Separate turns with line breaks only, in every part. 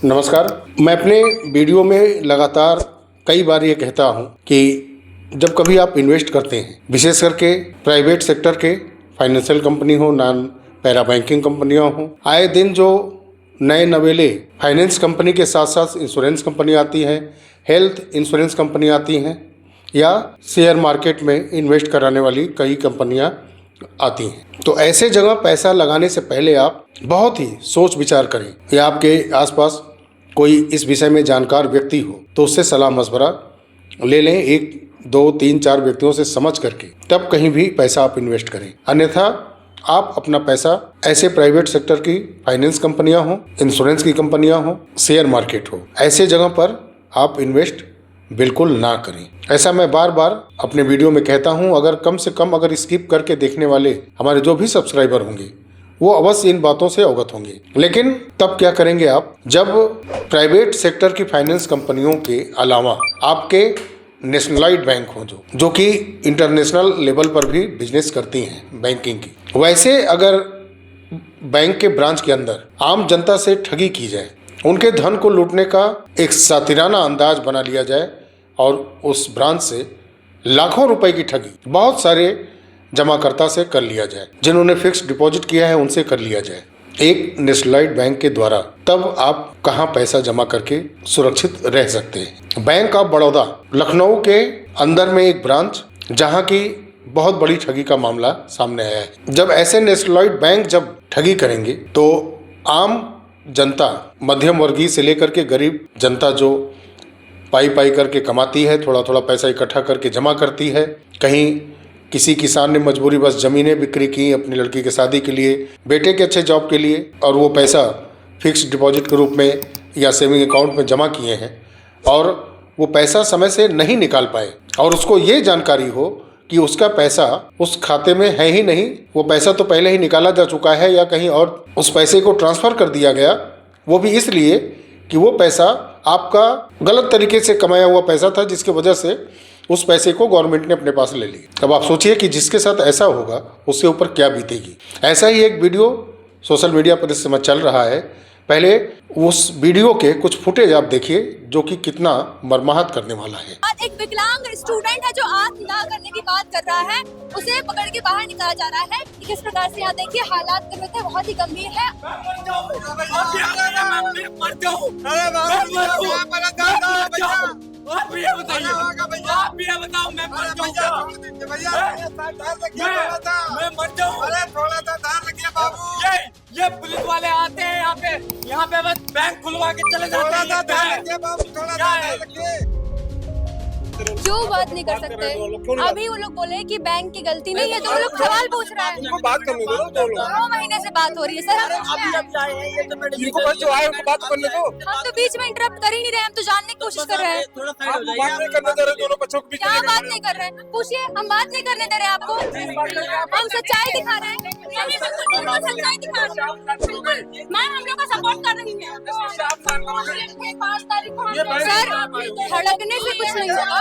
नमस्कार। मैं अपने वीडियो में लगातार कई बार ये कहता हूँ कि जब कभी आप इन्वेस्ट करते हैं, विशेष करके प्राइवेट सेक्टर के फाइनेंशियल कंपनी हो, नॉन पैरा बैंकिंग कंपनियाँ हों, आए दिन जो नए नवेले फाइनेंस कंपनी के साथ साथ इंश्योरेंस कंपनी आती हैं, हेल्थ इंश्योरेंस कंपनी आती हैं या शेयर मार्केट में इन्वेस्ट कराने वाली कई कंपनियाँ आती हैं। तो ऐसे जगह पैसा लगाने से पहले आप बहुत ही सोच विचार करें या आपके आसपास कोई इस विषय में जानकार व्यक्ति हो तो उससे सलाह मशवरा ले लें, 1, 2, 3, 4 व्यक्तियों से समझ करके तब कहीं भी पैसा आप इन्वेस्ट करें। अन्यथा आप अपना पैसा ऐसे प्राइवेट सेक्टर की फाइनेंस कंपनियां हों, इंश्योरेंस की कंपनियां हों, शेयर मार्केट हो, ऐसे जगह पर आप इन्वेस्ट बिल्कुल ना करें। ऐसा मैं बार बार अपने वीडियो में कहता हूं। अगर कम से कम स्किप करके देखने वाले हमारे जो भी सब्सक्राइबर होंगे वो अवश्य इन बातों से अवगत होंगे। लेकिन तब क्या करेंगे आप, जब प्राइवेट सेक्टर की फाइनेंस कंपनियों के अलावा आपके नेशनलाइज्ड बैंक हो जो कि इंटरनेशनल लेवल पर भी बिजनेस करती हैं बैंकिंग की, वैसे अगर बैंक के ब्रांच के अंदर आम जनता से ठगी की जाए, उनके धन को लूटने का एक सातिराना अंदाज बना लिया जाए और उस ब्रांच से लाखों रुपए की ठगी बहुत सारे जमाकर्ता से कर लिया जाए, जिन्होंने फिक्स डिपॉजिट किया है उनसे कर लिया जाए एक नेशनलाइज्ड बैंक के द्वारा, तब आप कहां पैसा जमा करके सुरक्षित रह सकते हैं। बैंक ऑफ बड़ौदा लखनऊ के अंदर में एक ब्रांच जहां की बहुत बड़ी ठगी का मामला सामने आया है। जब ऐसे नेशनलाइज्ड बैंक जब ठगी करेंगे तो आम जनता, मध्यम वर्गीय से लेकर के गरीब जनता जो पाई करके कमाती है, थोड़ा थोड़ा पैसा इकट्ठा करके जमा करती है, कहीं किसी किसान ने मजबूरी बस ज़मीनें बिक्री की अपनी लड़की के शादी के लिए, बेटे के अच्छे जॉब के लिए, और वो पैसा फिक्स डिपॉजिट के रूप में या सेविंग अकाउंट में जमा किए हैं और वो पैसा समय से नहीं निकाल पाए और उसको ये जानकारी हो कि उसका पैसा उस खाते में है ही नहीं, वो पैसा तो पहले ही निकाला जा चुका है या कहीं और उस पैसे को ट्रांसफ़र कर दिया गया, वो भी इसलिए कि वो पैसा आपका गलत तरीके से कमाया हुआ पैसा था, जिसकी वजह से उस पैसे को गवर्नमेंट ने अपने पास ले लिया। अब आप सोचिए कि जिसके साथ ऐसा होगा उसके ऊपर क्या बीतेगी। ऐसा ही एक वीडियो सोशल मीडिया पर इस समय चल रहा है। पहले उस वीडियो के कुछ फुटेज आप देखिए जो कि कितना मर्माहत करने वाला है।
एक विकलांग स्टूडेंट है जो आत्मदाह करने की बात कर रहा है, उसे पकड़ के बाहर निकाला जा रहा है। किस प्रकार से यहाँ देखिए हालात कर रहे थे, बहुत ही गंभीर है।
आप ये बताओ मैं मर जाऊं, मैं मर जाऊं। अरे थोड़ा सा ध्यान रखिए बाबू। ये पुलिस वाले आते हैं यहाँ पे बस बैंक खुलवा के चले जाते हैं।
जो बात नहीं कर सकते। अभी वो लोग बोले कि बैंक की गलती नहीं है, तो वो लोग सवाल पूछ रहे हैं।
बात करने दो,
2 महीने से बात हो रही है सर। हम तो बीच में इंटरप्ट कर ही नहीं रहे, हम तो जानने की कोशिश कर रहे हैं। क्या बात नहीं कर रहे हैं, पूछिए। हम बात नहीं करने दे रहे आपको, हम सच्चाई दिखा रहे हैं। सच्चाई दिखा रहे हैं। मैं हम लोग का सपोर्ट कर रही हूँ। 5 तारीख को सर धड़कने से कुछ नहीं होगा,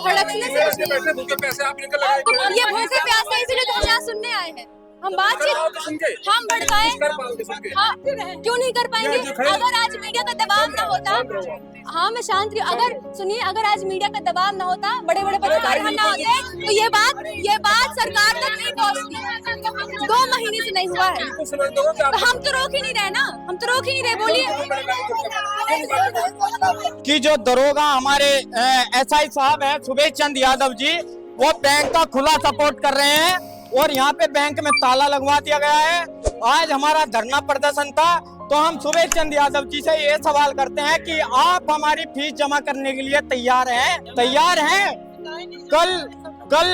भड़कने से कुछ नहीं होगा। ये भूखे प्यासे इसलिए तो हम यहाँ सुनने आए हैं। हम बातचीत हम भड़काए, हाँ क्यों नहीं कर पाएंगे। अगर आज मीडिया का दबाव ना होता, हाँ मैं शांत रही। अगर सुनिए, अगर आज मीडिया का दबाव ना होता, बड़े बड़े पत्रकार हम ना होते, तो ये बात सरकार तक नहीं पहुँचती। 2 महीने से नहीं हुआ है, तो हम तो रोक ही नहीं रहे ना, हम तो रोक ही नहीं रहे। बोलिए
कि जो दरोगा हमारे एसआई साहब हैं सुबेश चंद यादव जी, वो बैंक का खुला सपोर्ट कर रहे हैं और यहाँ पे बैंक में ताला लगवा दिया गया है। आज हमारा धरना प्रदर्शन था, तो हम सुबेश चंद यादव जी से ये सवाल करते हैं कि आप हमारी फीस जमा करने के लिए तैयार हैं? कल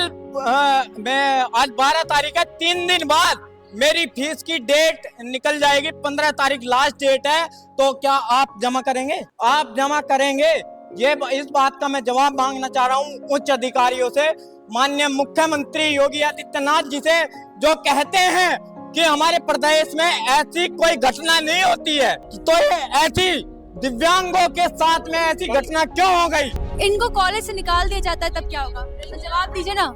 मैं आज 12 तारीख है, 3 दिन बाद मेरी फीस की डेट निकल जाएगी, 15 तारीख लास्ट डेट है, तो क्या आप जमा करेंगे? आप जमा करेंगे? इस बात का मैं जवाब मांगना चाह रहा हूँ उच्च अधिकारियों से, माननीय मुख्यमंत्री योगी आदित्यनाथ जी से, जो कहते हैं कि हमारे प्रदेश में ऐसी कोई घटना नहीं होती है, तो ये ऐसी दिव्यांगों के साथ में ऐसी घटना क्यों हो गई?
इनको कॉलेज से निकाल दिया जाता है तब क्या होगा? तो जवाब दीजिए ना।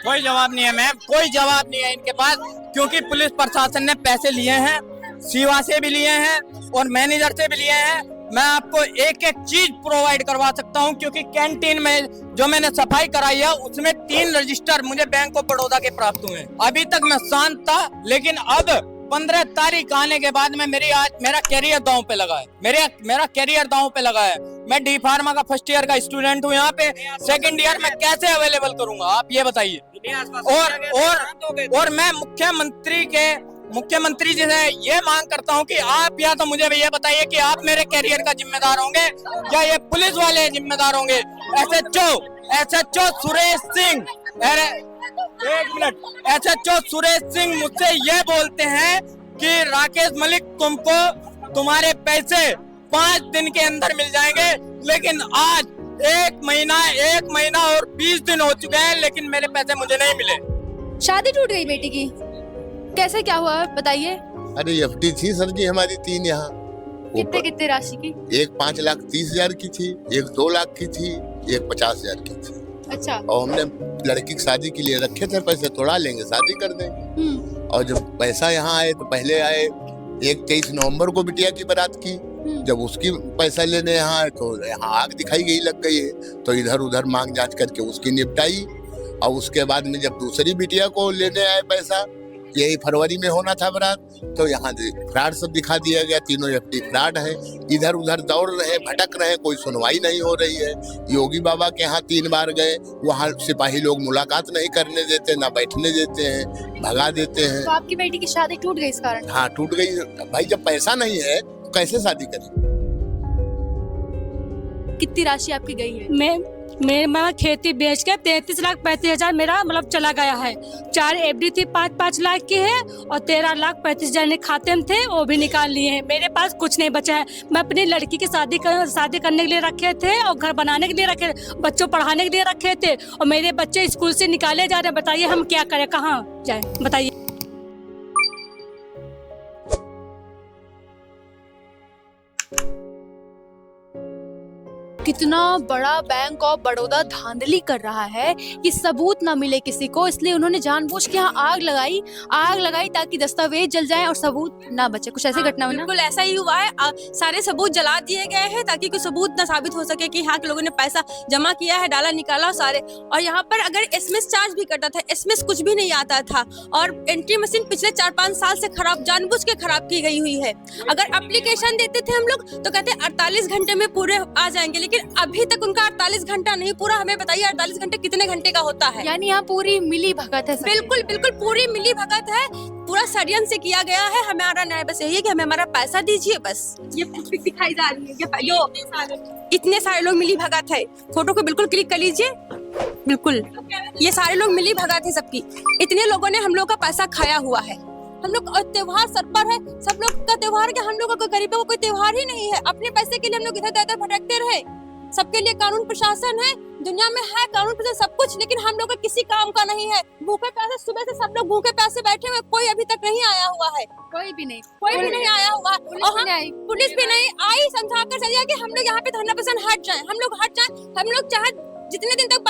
कोई जवाब नहीं है मैम, कोई जवाब नहीं है इनके पास, क्योंकि पुलिस प्रशासन ने पैसे लिए हैं सीवा से भी लिए हैं और मैनेजर से भी लिए हैं। मैं आपको एक एक चीज प्रोवाइड करवा सकता हूं, क्योंकि कैंटीन में जो मैंने सफाई कराई है उसमें 3 रजिस्टर मुझे बैंक ऑफ बड़ौदा के प्राप्त हुए। अभी तक मैं शांत था, लेकिन अब 15 तारीख आने के बाद में मेरा कैरियर दांव पे लगा है। मेरा कैरियर दांव पे लगा है। मैं डी फार्मा का फर्स्ट ईयर का स्टूडेंट हूँ यहाँ पे, सेकंड ईयर में कैसे अवेलेबल करूंगा आप ये बताइए। और मैं मुख्यमंत्री जी से ये मांग करता हूँ कि आप या तो मुझे ये बताइए कि आप मेरे कैरियर का जिम्मेदार होंगे या ये पुलिस वाले जिम्मेदार होंगे। एसएचओ सुरेश सिंह, एक मिनट, एसएचओ सुरेश सिंह मुझसे ये बोलते हैं कि राकेश मलिक तुमको तुम्हारे पैसे 5 दिन के अंदर मिल जाएंगे, लेकिन आज 1 महीना और 20 दिन हो चुके हैं, लेकिन मेरे पैसे मुझे नहीं मिले।
शादी टूट गई बेटी की, कैसे क्या हुआ बताइए।
अरे एफडी थी सर जी हमारी 3 यहाँ।
कितने राशि की?
एक 5,30,000 की थी, एक 2 लाख की थी, एक 50,000 की थी।
अच्छा।
और हमने लड़की की शादी के लिए रखे थे पैसे, तोड़ा लेंगे शादी कर देंगे। और जब पैसा यहाँ आए तो पहले आए 23 नवंबर को बिटिया की बारात की। जब उसकी पैसा लेने यहाँ आए तो यहाँ आग दिखाई गई, लग गई है, तो इधर उधर मांग जांच करके उसकी निपटाई। और उसके बाद में जब दूसरी बिटिया को लेने आए पैसा, यही फरवरी में होना था बारात, तो यहाँ फ्रॉड सब दिखा दिया गया। तीनों एफडी फ्रॉड है, इधर उधर दौड़ रहे, भटक रहे, कोई सुनवाई नहीं हो रही है। योगी बाबा के यहाँ 3 बार गए, वहाँ सिपाही लोग मुलाकात नहीं करने देते, ना बैठने देते हैं, भगा देते हैं।
तो आपकी बेटी की शादी टूट गई इस कारण?
हाँ टूट गई भाई, जब पैसा नहीं है तो कैसे शादी करें।
कितनी राशि आपकी गई है?
मैं खेती बेच के 33,35,000 मेरा मतलब चला गया है। 4 एफडी थी 5-5 लाख की है, और 13,35,000 खाते में थे, वो भी निकाल लिए हैं। मेरे पास कुछ नहीं बचा है। मैं अपनी लड़की की शादी करने के लिए रखे थे, और घर बनाने के लिए रखे, बच्चों पढ़ाने के लिए रखे थे, और मेरे बच्चे स्कूल से निकाले जा रहे हैं। बताइए हम क्या करें, कहाँ जाए बताइए।
कितना बड़ा बैंक ऑफ बड़ौदा धांधली कर रहा है कि सबूत ना मिले किसी को, इसलिए उन्होंने जानबूझ के यहाँ आग लगाई ताकि दस्तावेज जल जाए और सबूत ना बचे। कुछ ऐसी घटना हुई ना?
बिल्कुल ऐसा ही हुआ है। सारे सबूत जला दिए गए हैं ताकि कोई सबूत ना साबित हो सके कि यहाँ के लोगों ने पैसा जमा किया है, डाला निकाला सारे। और यहाँ पर अगर एसएमएस चार्ज भी कटा था, एसएमएस कुछ भी नहीं आता था, और एंट्री मशीन पिछले 4-5 साल से खराब, जानबूझ के खराब की गई हुई है। अगर एप्लीकेशन देते थे हम लोग तो कहते 48 घंटे में पूरे आ जाएंगे, लेकिन अभी तक उनका 48 घंटा नहीं पूरा। हमें बताइए 48 घंटे कितने घंटे का होता है?
यानी यहाँ पूरी मिली भगत है।
बिल्कुल बिल्कुल पूरी मिली भगत है, पूरा षड्यंत्र से किया गया है। हमारा न्याय बस यही है कि हमें हमारा पैसा दीजिए बस। ये पिक दिखाई जा रही है, ये इतने सारे लोग मिली भगत है। फोटो को बिल्कुल क्लिक कर लीजिए, बिल्कुल ये सारे लोग मिली भगत है सबकी। इतने लोगों ने हम लोग का पैसा खाया हुआ है। हम लोग त्योहार सर पर है, सब लोग का त्योहार के, हम लोगों का गरीबों का कोई त्योहार ही नहीं है। अपने पैसे के लिए हम लोग इधर उधर भटकते रहे। सबके लिए कानून प्रशासन है, दुनिया में है कानून प्रशासन सब कुछ, लेकिन हम लोग का किसी काम का नहीं है। भूखे प्यासे सुबह से सब लोग भूखे प्यासे बैठे हुए, कोई अभी तक नहीं आया हुआ है।
कोई भी नहीं
आया हुआ। पुलिस भी नहीं आई। समझा कर चलिए कि हम लोग यहाँ पे धरना प्रदर्शन हट जाए, हम लोग चाहे जितने दिन तक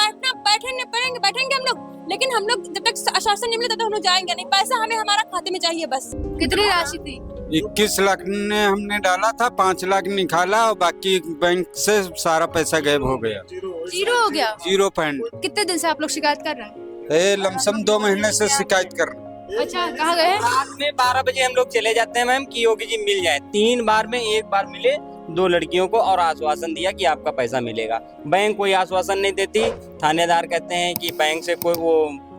बैठेंगे हम लोग, लेकिन हम लोग जब तक आश्वासन नहीं मिले तब तक हम लोग जाएंगे नहीं। पैसा हमें हमारा खाते में चाहिए बस।
कितनी राशि थी?
21 लाख ने हमने डाला था, 5 लाख निकाला, और बाकी बैंक से सारा पैसा गायब हो गया।
जीरो हो गया?
0 पॉइंट।
कितने दिन से आप लोग शिकायत कर रहे हैं?
लमसम 2 महीने से शिकायत कर रहे हैं।
अच्छा, कहाँ गए?
रात में 12 बजे हम लोग चले जाते हैं मैम कि योगी जी मिल जाए। 3 बार में 1 बार मिले 2 लड़कियों को, और आश्वासन दिया कि आपका पैसा मिलेगा। बैंक कोई आश्वासन नहीं देती। थानेदार कहते हैं कि बैंक से कोई वो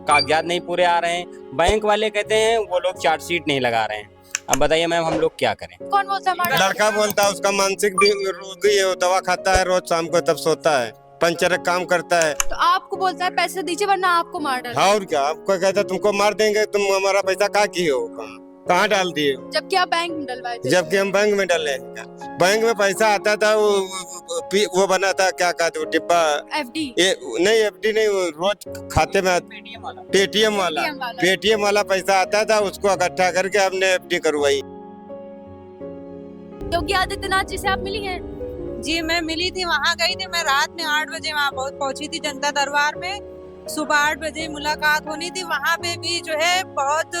कागजात नहीं पूरे आ रहे हैं। बैंक वाले कहते हैं वो लोग चार्जशीट नहीं लगा रहे हैं। अब बताइए मैम हम लोग क्या करें?
कौन बोलता है?
लड़का बोलता है, उसका मानसिक भी रोगी है, वो दवा खाता है रोज शाम को, तब सोता है, पंचर काम करता है।
तो आपको बोलता है पैसे दीजिए वरना आपको मार डालेंगे।
हाँ और क्या, आपको कहता है तुमको मार देंगे, तुम हमारा पैसा कहाँ किए हो, कहाँ डाल दिए?
जबकि आप बैंक में डलवाए थे।
जबकि हम बैंक में डाले। बैंक में पैसा आता था, वो बना था, क्या कहते वो डिब्बा,
एफडी
नहीं, एफडी नहीं, वो रोज खाते में पेटीएम वाला पैसा आता था, उसको इकट्ठा करके हमने एफडी करवाई।
योगी आदित्यनाथ जी से आप मिली हैं?
जी मैं मिली थी, वहाँ गई थी मैं रात में 8 बजे वहाँ पहुँची थी जनता दरबार में।
सुबह 8 बजे मुलाकात होनी थी। वहाँ पे भी जो है बहुत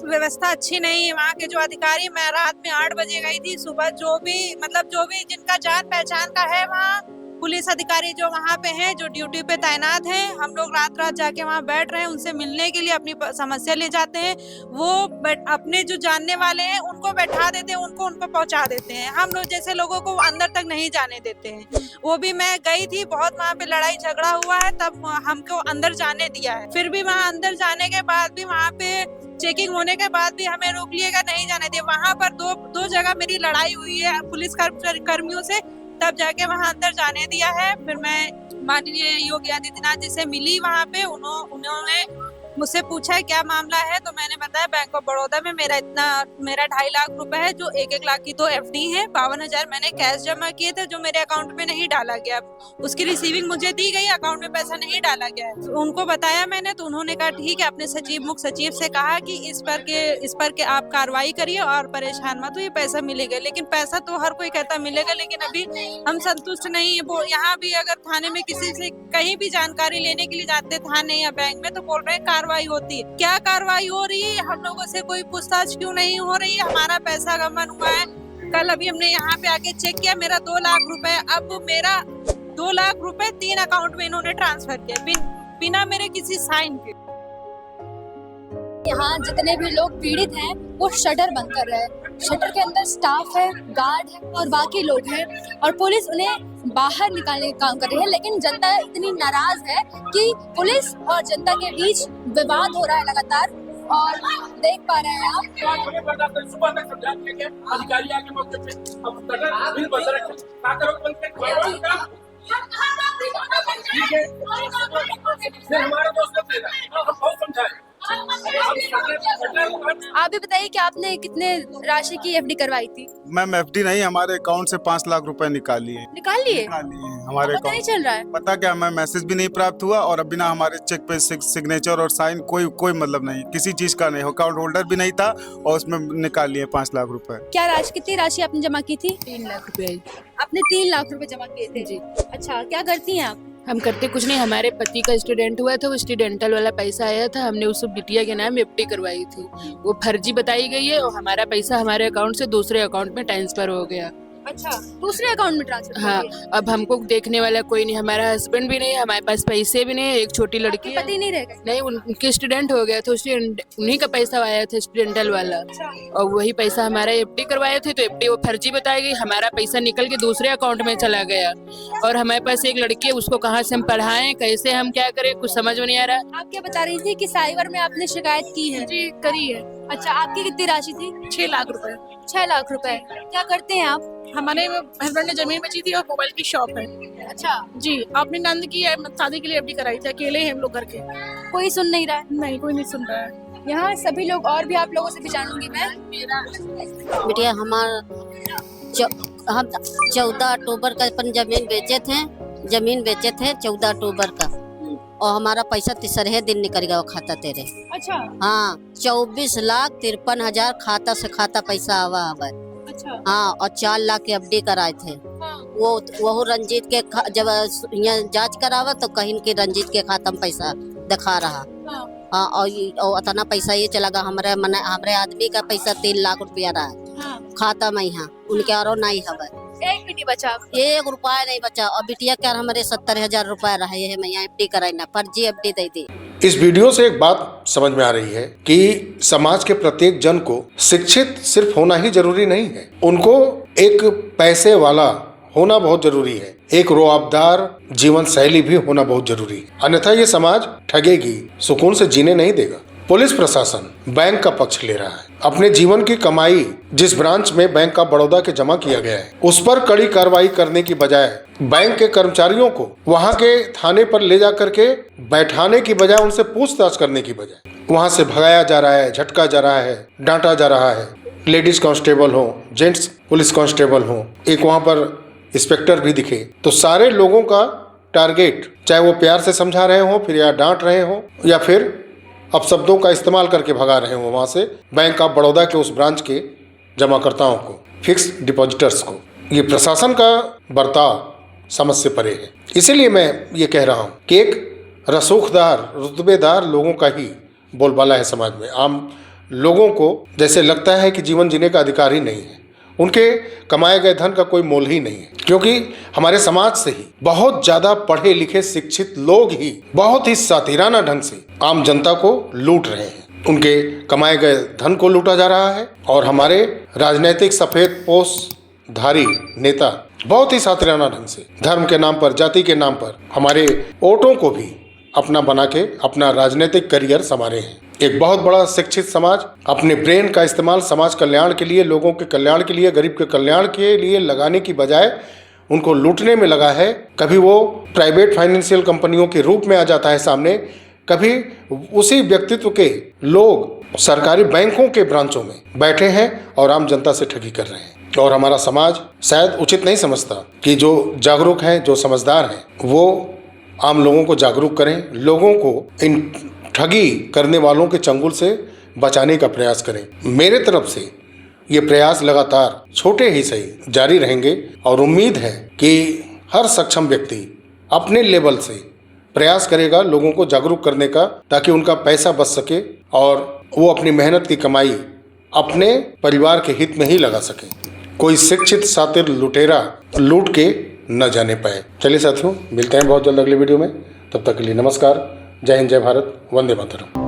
व्यवस्था अच्छी नहीं है। वहाँ के जो अधिकारी, मैं रात में 8 बजे गई थी। सुबह जो भी जिनका जान पहचान का है, वहाँ पुलिस अधिकारी जो वहाँ पे हैं, जो ड्यूटी पे तैनात हैं, हम लोग रात जाके वहाँ बैठ रहे हैं, उनसे मिलने के लिए अपनी समस्या ले जाते हैं। वो अपने जो जानने वाले हैं उनको बैठा देते हैं, उनको पहुँचा देते हैं। हम लोग जैसे लोगों को अंदर तक नहीं जाने देते हैं। वो भी मैं गई थी, बहुत वहाँ पे लड़ाई झगड़ा हुआ है, तब हमको अंदर जाने दिया है। फिर भी वहाँ अंदर जाने के बाद भी, वहाँ पे चेकिंग होने के बाद भी हमें रोक लिएगा, नहीं जाने दिया। वहाँ पर दो जगह मेरी लड़ाई हुई है पुलिस कर्मियों से, तब जाके वहाँ अंदर जाने दिया है। फिर मैं माननीय योगी आदित्यनाथ जी से मिली वहाँ पे, उन्होंने मुझसे पूछा क्या मामला है, तो मैंने बताया बैंक ऑफ बड़ौदा में मेरा 2.5 लाख रुपए है, जो 1 लाख की तो एफडी है, 52,000 मैंने कैश जमा किए थे, जो मेरे अकाउंट में नहीं डाला गया। उसकी रिसीविंग मुझे दी गई, अकाउंट में पैसा नहीं डाला गया है। तो उनको बताया मैंने, तो उन्होंने कहा ठीक है। अपने मुख्य सचिव से कहा कि इस पर के आप कार्रवाई करिए और परेशान मत, तो ये पैसा मिलेगा। लेकिन पैसा तो हर कोई कहता मिलेगा, लेकिन अभी हम संतुष्ट नहीं है। वो यहाँ भी अगर थाने में किसी से कहीं भी जानकारी लेने के लिए जाते थाने या बैंक में, तो बोल रहे हैं कार्रवाई होती है। क्या कार्रवाई हो रही है? हम लोगों से कोई पूछताछ क्यों नहीं हो रही है? हमारा पैसा गमन हुआ है। कल अभी हमने यहाँ पे आके चेक किया, मेरा 2 लाख रुपए, अब मेरा 2 लाख रुपए 3 अकाउंट में इन्होंने ट्रांसफर किया बिना मेरे किसी साइन के।
यहाँ जितने भी लोग पीड़ित हैं वो शटर बंद कर रहे हैं। शटर के अंदर स्टाफ है, गार्ड है और बाकी लोग हैं, और पुलिस उन्हें बाहर निकालने का काम कर रही है। लेकिन जनता इतनी नाराज है कि पुलिस और जनता के बीच विवाद हो रहा है लगातार, और देख पा रहे हैं आप भी बताइए कि आपने कितने राशि की एफडी करवाई थी?
मैम एफडी नहीं, हमारे अकाउंट से 5 लाख रुपए निकाल लिए हमारे
पता नहीं चल रहा है।
पता क्या, मैं मैसेज भी नहीं प्राप्त हुआ, और बिना हमारे चेक पे सिग्नेचर और साइन कोई मतलब नहीं, किसी चीज का नहीं। अकाउंट होल्डर भी नहीं था, और उसमें निकाल लिए 5 लाख रुपए।
कितनी राशि आपने जमा की थी?
3 लाख रुपए।
आपने 3 लाख रुपए जमा किए थे? जी। अच्छा, क्या करती हैं आप?
हम करते कुछ नहीं, हमारे पति का स्टूडेंट हुआ था, वो स्टूडेंटल वाला पैसा आया था, हमने उसको बिटिया के नाम एफडी करवाई थी। वो फर्जी बताई गई है, और हमारा पैसा हमारे अकाउंट से दूसरे अकाउंट में ट्रांसफर हो गया।
अच्छा, दूसरे अकाउंट में ट्रांसफर?
हाँ, अब हमको देखने वाला कोई नहीं, हमारा हस्बैंड भी नहीं, हमारे पास पैसे भी नहीं है, एक छोटी लड़की है।
पति नहीं रह गए?
नहीं, उनके स्टूडेंट हो गया था, उन्हीं का पैसा आया था स्टूडेंटल वाला, और वही पैसा हमारा एफडी करवाए थे, तो एफडी वो फर्जी बताई गई, हमारा पैसा निकल के दूसरे अकाउंट में चला गया। और हमारे पास एक लड़की है, उसको कहाँ से हम पढ़ाएं, कैसे हम क्या करें, कुछ समझ में नहीं आ रहा।
आप क्या बता रही थी कि साइबर में आपने शिकायत की है?
जी, करी है।
अच्छा, आपकी कितनी राशि थी?
6 लाख रुपए।
6 लाख रुपए। क्या करते हैं आप?
हमारे हस्बैंड ने जमीन बेची थी और मोबाइल की शॉप है।
अच्छा
जी, आपने नंद की शादी के लिए एफडी कराई थी, अकेले ही हम लोग घर के।
कोई सुन नहीं रहा है?
नहीं, कोई नहीं सुन रहा है।
यहाँ सभी लोग, और भी आप लोगों से भी जानूंगी मैं।
बेटिया हम 14 अक्टूबर का अपन जमीन बेचे थे 14 अक्टूबर का, और हमारा पैसा तीसरे दिन निकल गया वो खाता तेरे।
अच्छा।
हाँ, 24,53,000 खाता से खाता पैसा आवा है।
अच्छा।
हाँ, और 4 लाख के एफडी कराए थे।
हाँ।
वो रंजीत के जब यहाँ जांच करावा तो कहीं के रंजीत के खाता में पैसा दिखा रहा। हाँ, और इतना पैसा ये चला गया, हमारे आदमी का पैसा 3 लाख रुपया रहा है।
हाँ।
खाता में यहाँ उनके और नहीं हवा,
1 भी नहीं बचा?
1 रुपया नहीं बचा। और बिटिया क्या हमारे 70,000 रुपया रहा है, मैं यहाँ एफडी कराई ना, फर्जी एफडी दे दी।
इस वीडियो से एक बात समझ में आ रही है कि समाज के प्रत्येक जन को शिक्षित सिर्फ होना ही जरूरी नहीं है, उनको एक पैसे वाला होना बहुत जरूरी है, एक रोआबदार जीवन शैली भी होना बहुत जरूरी है। अन्यथा ये समाज ठगेगी, सुकून से जीने नहीं देगा। पुलिस प्रशासन बैंक का पक्ष ले रहा है। अपने जीवन की कमाई जिस ब्रांच में बैंक ऑफ बड़ौदा के जमा किया गया है, उस पर कड़ी कार्रवाई करने की बजाय बैंक के कर्मचारियों को वहां के थाने पर ले जा करके बैठाने की बजाय, उनसे पूछताछ करने की बजाय वहां से भगाया जा रहा है, झटका जा रहा है, डांटा जा रहा है। लेडीज कांस्टेबल हो, जेंट्स पुलिस कांस्टेबल हो, एक वहां पर इंस्पेक्टर भी दिखे, तो सारे लोगों का टारगेट, चाहे वो प्यार से समझा रहे हो, फिर या डांट रहे हो, या फिर अपशब्दों का इस्तेमाल करके भगा रहे हो वहाँ से बैंक ऑफ बड़ौदा के उस ब्रांच के जमाकर्ताओं को, फिक्स डिपॉजिटर्स को। ये प्रशासन का बर्ताव समझ से परे है। इसीलिए मैं ये कह रहा हूँ कि एक रसूखदार रुतबेदार लोगों का ही बोलबाला है समाज में। आम लोगों को जैसे लगता है कि जीवन जीने का अधिकार ही नहीं है, उनके कमाए गए धन का कोई मोल ही नहीं है, क्योंकि हमारे समाज से ही बहुत ज़्यादा पढ़े लिखे शिक्षित लोग ही बहुत ही सातिराना ढंग से आम जनता को लूट रहे हैं। उनके कमाए गए धन को लूटा जा रहा है और हमारे राजनीतिक सफ़ेद पोशधारी नेता बहुत ही सातिराना ढंग से धर्म के नाम पर, जाति के नाम पर हमारे वोटों को भी अपना बना के अपना राजनीतिक करियर संवारे हैं। एक बहुत बड़ा शिक्षित समाज अपने ब्रेन का इस्तेमाल समाज कल्याण के लिए, लोगों के कल्याण के लिए, गरीब के कल्याण के लिए लगाने की बजाय उनको लूटने में लगा है। कभी वो प्राइवेट फाइनेंशियल कंपनियों के रूप में आ जाता है सामने, कभी उसी व्यक्तित्व के लोग सरकारी बैंकों के ब्रांचों में बैठे हैं और आम जनता से ठगी कर रहे हैं। और हमारा समाज शायद उचित नहीं समझता कि जो जागरूक हैं, जो समझदार हैं, वो आम लोगों को जागरूक करें, लोगों को इन ठगी करने वालों के चंगुल से बचाने का प्रयास करें। मेरे तरफ से ये प्रयास लगातार छोटे ही सही जारी रहेंगे और उम्मीद है कि हर सक्षम व्यक्ति अपने लेवल से प्रयास करेगा लोगों को जागरूक करने का, ताकि उनका पैसा बच सके और वो अपनी मेहनत की कमाई अपने परिवार के हित में ही लगा सके। कोई शिक्षित सातिर लुटेरा लूट के न जाने पाए। चलिए साथियों, मिलते हैं बहुत जल्द अगले वीडियो में। तब तक के लिए नमस्कार। जय हिंद, जय भारत, वंदे मातरम।